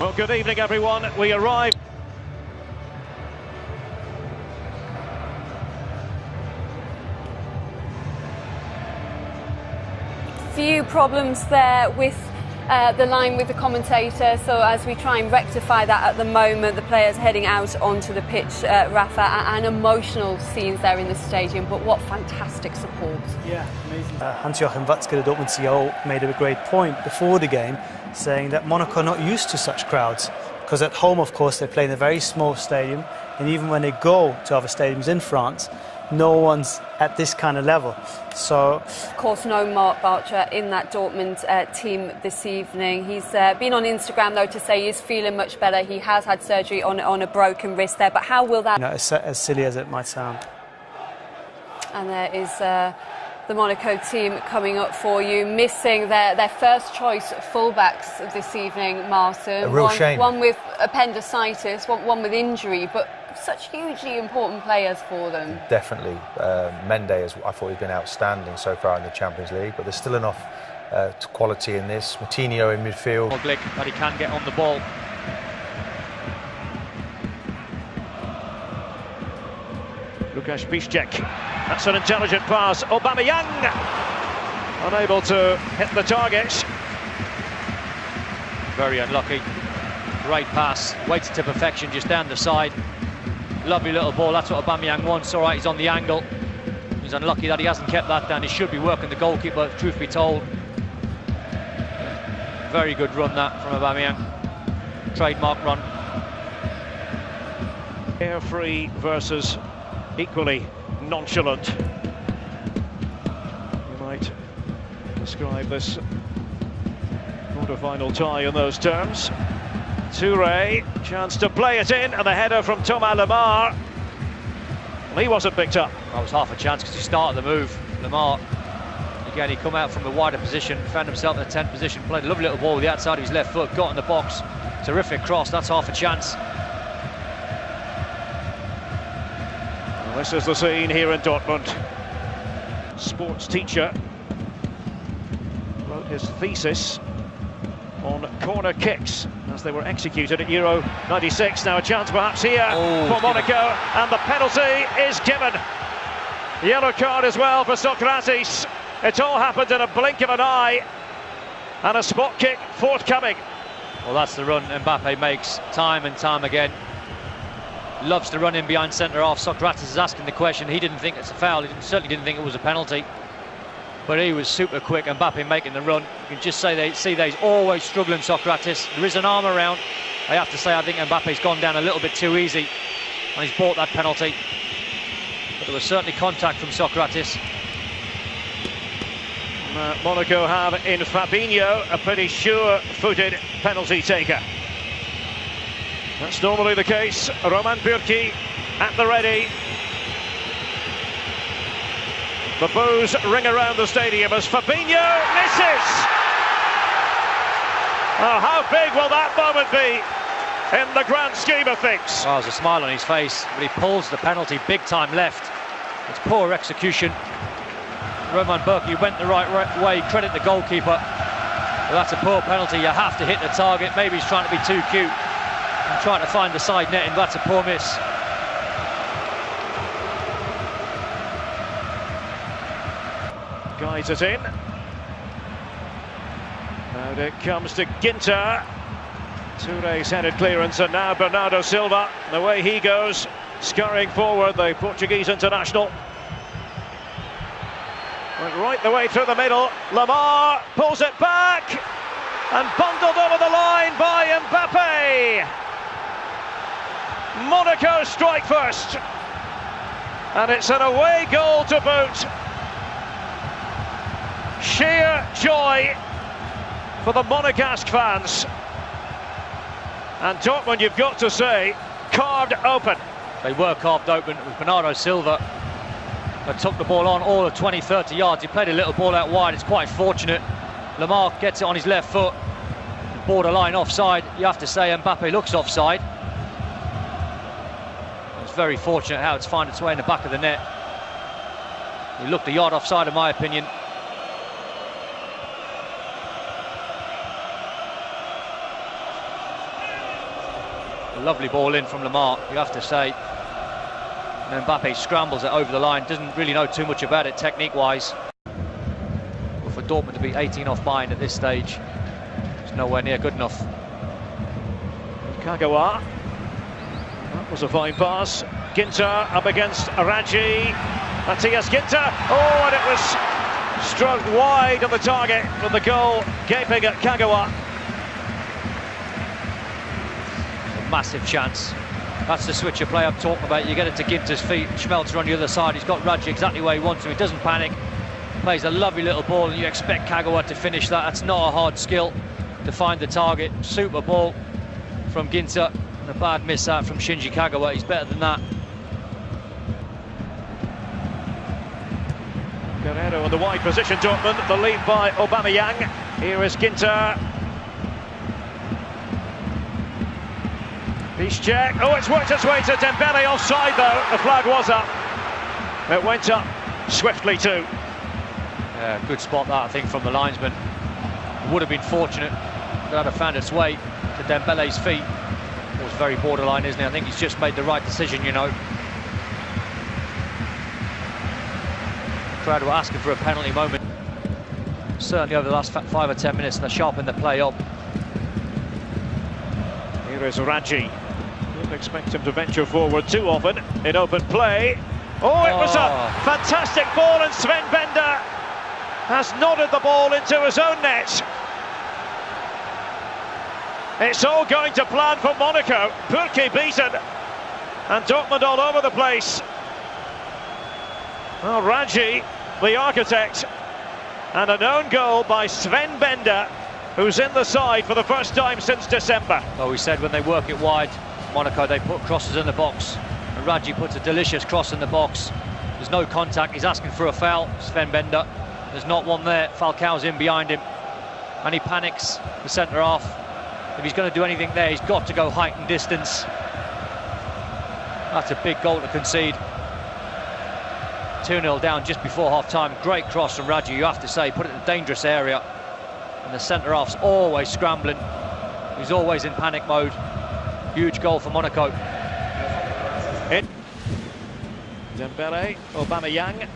Well, good evening, everyone. We arrive. Few problems there with the line with the commentator, so as we try and rectify that at the moment, the players heading out onto the pitch, Rafa, and emotional scenes there in the stadium, but what fantastic support. Yeah, amazing. Hans-Joachim Watzke, the Dortmund CEO, made a great point before the game, saying that Monaco are not used to such crowds, because at home, of course, they play in a very small stadium, and even when they go to other stadiums in France, no one's at this kind of level. So, of course, no Mark Bartra in that Dortmund team this evening. He's been on Instagram, though, to say he's feeling much better. He has had surgery on a broken wrist there, but how will that... You know, as silly as it might sound. And there is the Monaco team coming up for you, missing their first choice fullbacks of this evening, Martin. A real shame. One with appendicitis, one with injury, but such hugely important players for them. Definitely. Mendes, I thought he's been outstanding so far in the Champions League, but there's still enough quality in this. Moutinho in midfield. Glick, but he can get on the ball. Lukasz Piszczek. That's an intelligent pass. Aubameyang unable to hit the target. Very unlucky. Great pass. Waits to perfection just down the side. Lovely little ball. That's what Aubameyang wants. All right, he's on the angle. He's unlucky that he hasn't kept that down. He should be working the goalkeeper, truth be told. Very good run that from Aubameyang. Trademark run. Carefree versus equally nonchalant. You might describe this quarter-final tie in those terms. Touré, chance to play it in, and the header from Thomas Lemar. Well, he wasn't picked up. That was half a chance because he started the move. Lemar, again, he come out from a wider position, found himself in a 10th position, played a lovely little ball with the outside of his left foot, got in the box. Terrific cross, that's half a chance. Well, this is the scene here in Dortmund. Sports teacher wrote his thesis on corner kicks as they were executed at Euro 96. Now a chance perhaps here for Monaco, and the penalty is given. Yellow card as well for Socrates. It all happened in a blink of an eye, and a spot kick forthcoming. Well, that's the run Mbappe makes time and time again. Loves to run in behind centre-half. Socrates is asking the question. He didn't think it's a foul. He certainly didn't think it was a penalty. But he was super quick. Mbappe making the run. You can just say that he's always struggling, Socrates. There is an arm around. I have to say, I think Mbappe's gone down a little bit too easy, and he's bought that penalty. But there was certainly contact from Socrates. Monaco have in Fabinho a pretty sure-footed penalty taker. That's normally the case. Roman Bürki at the ready. The boos ring around the stadium as Fabinho misses. Oh, how big will that moment be in the grand scheme of things? Oh, there's a smile on his face, but he pulls the penalty big time left. It's poor execution. Roman Bürki went the right way, credit the goalkeeper. But that's a poor penalty. You have to hit the target. Maybe he's trying to be too cute and trying to find the side netting, but that's a poor miss. Guides it in. Now it comes to Ginter. Touré's headed clearance, and now Bernardo Silva. The way he goes, scurrying forward, the Portuguese international. Went right the way through the middle. Lemar pulls it back and bundled over the line by Mbappe. Monaco strike first, and it's an away goal to boot. Sheer joy for the Monegasque fans, and Dortmund, you've got to say, carved open. They were carved open. It was Bernardo Silva that took the ball on all of 20-30 yards. He played a little ball out wide. It's quite fortunate. Lemar gets it on his left foot, borderline offside. You have to say Mbappe looks offside. It's very fortunate how it's found its way in the back of the net. He looked a yard offside, in my opinion. A lovely ball in from Lamar, you have to say. And Mbappe scrambles it over the line, doesn't really know too much about it technique-wise. But for Dortmund to be 18 off behind at this stage, it's nowhere near good enough. Kagawa. That was a fine pass. Ginter up against Araji. Matthias Ginter. Oh, and it was struck wide of the target with the goal gaping at Kagawa. A massive chance. That's the switcher play I'm talking about. You get it to Ginter's feet, Schmelzer on the other side. He's got Raji exactly where he wants him. He doesn't panic. Plays a lovely little ball, and you expect Kagawa to finish that. That's not a hard skill to find the target. Super ball from Ginter, and a bad miss out from Shinji Kagawa. He's better than that. Guerrero in the wide position, Dortmund, the lead by Aubameyang. Here is Ginter. Piszczek. Oh, it's worked its way to Dembele, offside though. The flag was up. It went up swiftly too. Yeah, good spot that, I think, from the linesman. Would have been fortunate that had found its way to Dembele's feet. It was very borderline, isn't it? I think he's just made the right decision, you know. Crowd were asking for a penalty moment. Certainly over the last 5 or 10 minutes, and they're sharpening the play up. Here is Raji. Didn't expect him to venture forward too often in open play. Oh, it was a fantastic ball, and Sven Bender has nodded the ball into his own net. It's all going to plan for Monaco. Purki beaten, and Dortmund all over the place. Well, Raji, the architect, and an own goal by Sven Bender, who's in the side for the first time since December. Well, we said when they work it wide, Monaco, they put crosses in the box, and Raji puts a delicious cross in the box. There's no contact, he's asking for a foul, Sven Bender. There's not one there, Falcao's in behind him, and he panics, the centre-half. If he's going to do anything there, he's got to go height and distance. That's a big goal to concede. 2-0 down just before half-time. Great cross from Raji, you have to say, put it in a dangerous area. And the centre-half's always scrambling. He's always in panic mode. Huge goal for Monaco. In. Dembele, Aubameyang,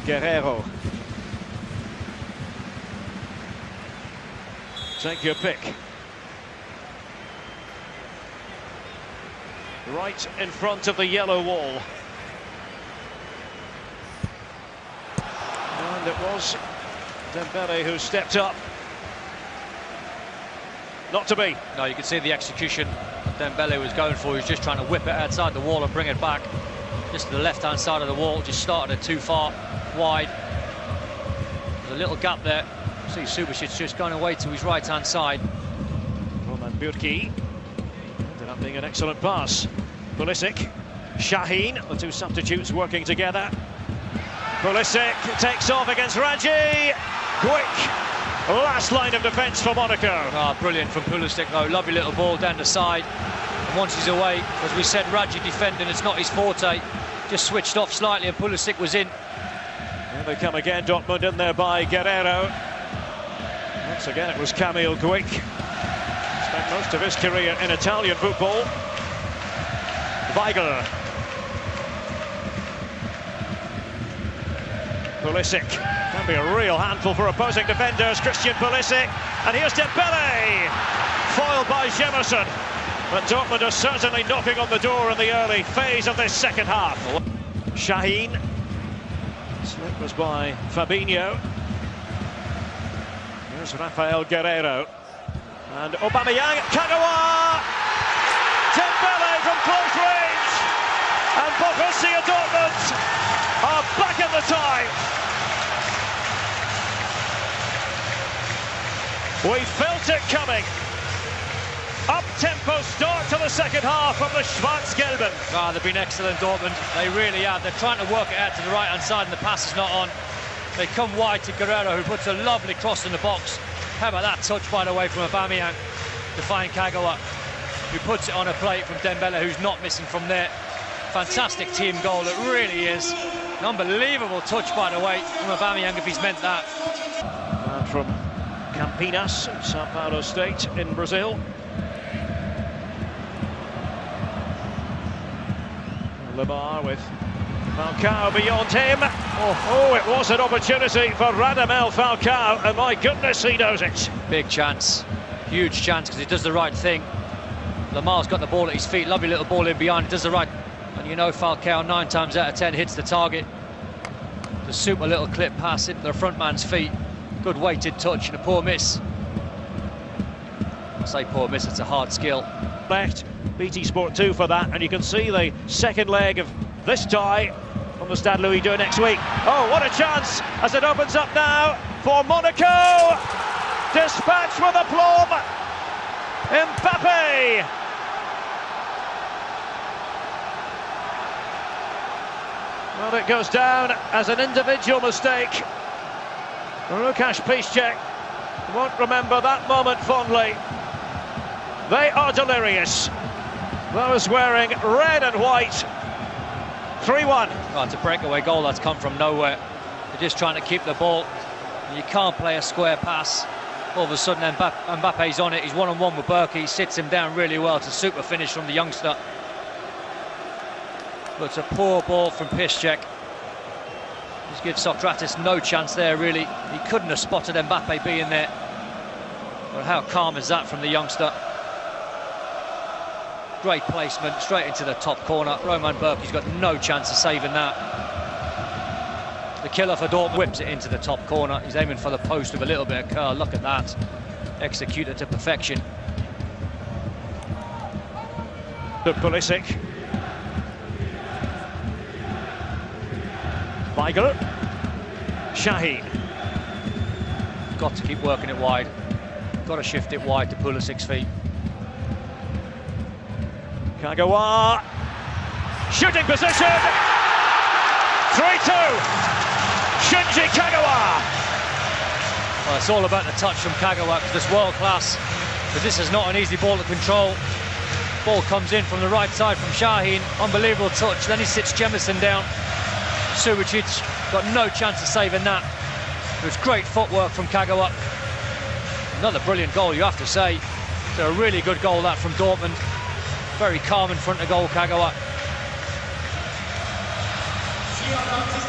Guerrero. Take your pick. Right in front of the yellow wall. And it was Dembele who stepped up. Not to be. No, you can see the execution Dembele was going for. He was just trying to whip it outside the wall and bring it back. Just to the left-hand side of the wall, just started it too far wide. There's a little gap there. See Subasic just going away to his right-hand side. Roman Bürki. Ended up being an excellent pass. Pulisic, Şahin, the two substitutes working together. Pulisic takes off against Raji. Quick last line of defence for Monaco. Ah, brilliant from Pulisic though. Lovely little ball down the side. And once he's away, as we said, Raji defending, it's not his forte. Just switched off slightly and Pulisic was in. Here they come again, Dortmund in there by Guerrero. Once again it was Kamil Quick. Spent most of his career in Italian football. Weigl. Pulisic can be a real handful for opposing defenders. Christian Pulisic, and here's Dembele, foiled by Jemerson. But Dortmund are certainly knocking on the door in the early phase of this second half. Şahin, slip was by Fabinho. Here's Rafael Guerrero, and Aubameyang, Kagawa, Dembele from close range, and Borussia Dortmund are back in the tie. We felt it coming. Up-tempo start to the second half from the Schwarz-Gelben. Ah, they've been excellent, Dortmund. They really have. They're trying to work it out to the right-hand side, and the pass is not on. They come wide to Guerrero, who puts a lovely cross in the box. How about that touch, by the way, from Aubameyang to find Kagawa, who puts it on a plate from Dembele, who's not missing from there. Fantastic team goal, it really is. An unbelievable touch, by the way, from Aubameyang, if he's meant that. And from Campinas, Sao Paulo State in Brazil. Lamar with Falcao beyond him. Oh, it was an opportunity for Radamel Falcao, and my goodness, he knows it. Big chance, huge chance, because he does the right thing. Lamar's got the ball at his feet, lovely little ball in behind, he does the right. And you know Falcao 9 times out of 10 hits the target. The super little clip pass into the front man's feet. Good weighted touch and a poor miss. I say poor miss, it's a hard skill. Left, BT Sport 2 for that, and you can see the second leg of this tie on the Stade Louis II next week. Oh, what a chance as it opens up now for Monaco. Dispatch with aplomb. Mbappe. Well, it goes down as an individual mistake. Łukasz Piszczek won't remember that moment fondly. They are delirious. Those wearing red and white. 3-1. Well, it's a breakaway goal that's come from nowhere. They're just trying to keep the ball. You can't play a square pass. All of a sudden Mbappe's on it. He's one-on-one with Berkey. He sits him down really well. It's a super finish from the youngster. But it's a poor ball from Piszczek. Just gives Socrates no chance there, really. He couldn't have spotted Mbappe being there. But how calm is that from the youngster? Great placement, straight into the top corner. Roman Berkey's got no chance of saving that. The killer for Dortmund whips it into the top corner. He's aiming for the post with a little bit of curl. Look at that. Executed to perfection. The Pulisic. Weigl. Şahin. Got to keep working it wide. Got to shift it wide to Pulisic's feet. Kagawa. Shooting position. 3-2. Shinji Kagawa. Well, it's all about the touch from Kagawa, because it's world class. But this is not an easy ball to control. Ball comes in from the right side from Şahin. Unbelievable touch. Then he sits Jemison down. Subicic got no chance of saving that. It was great footwork from Kagawa. Another brilliant goal, you have to say. It's a really good goal, that, from Dortmund. Very calm in front of goal, Kagawa.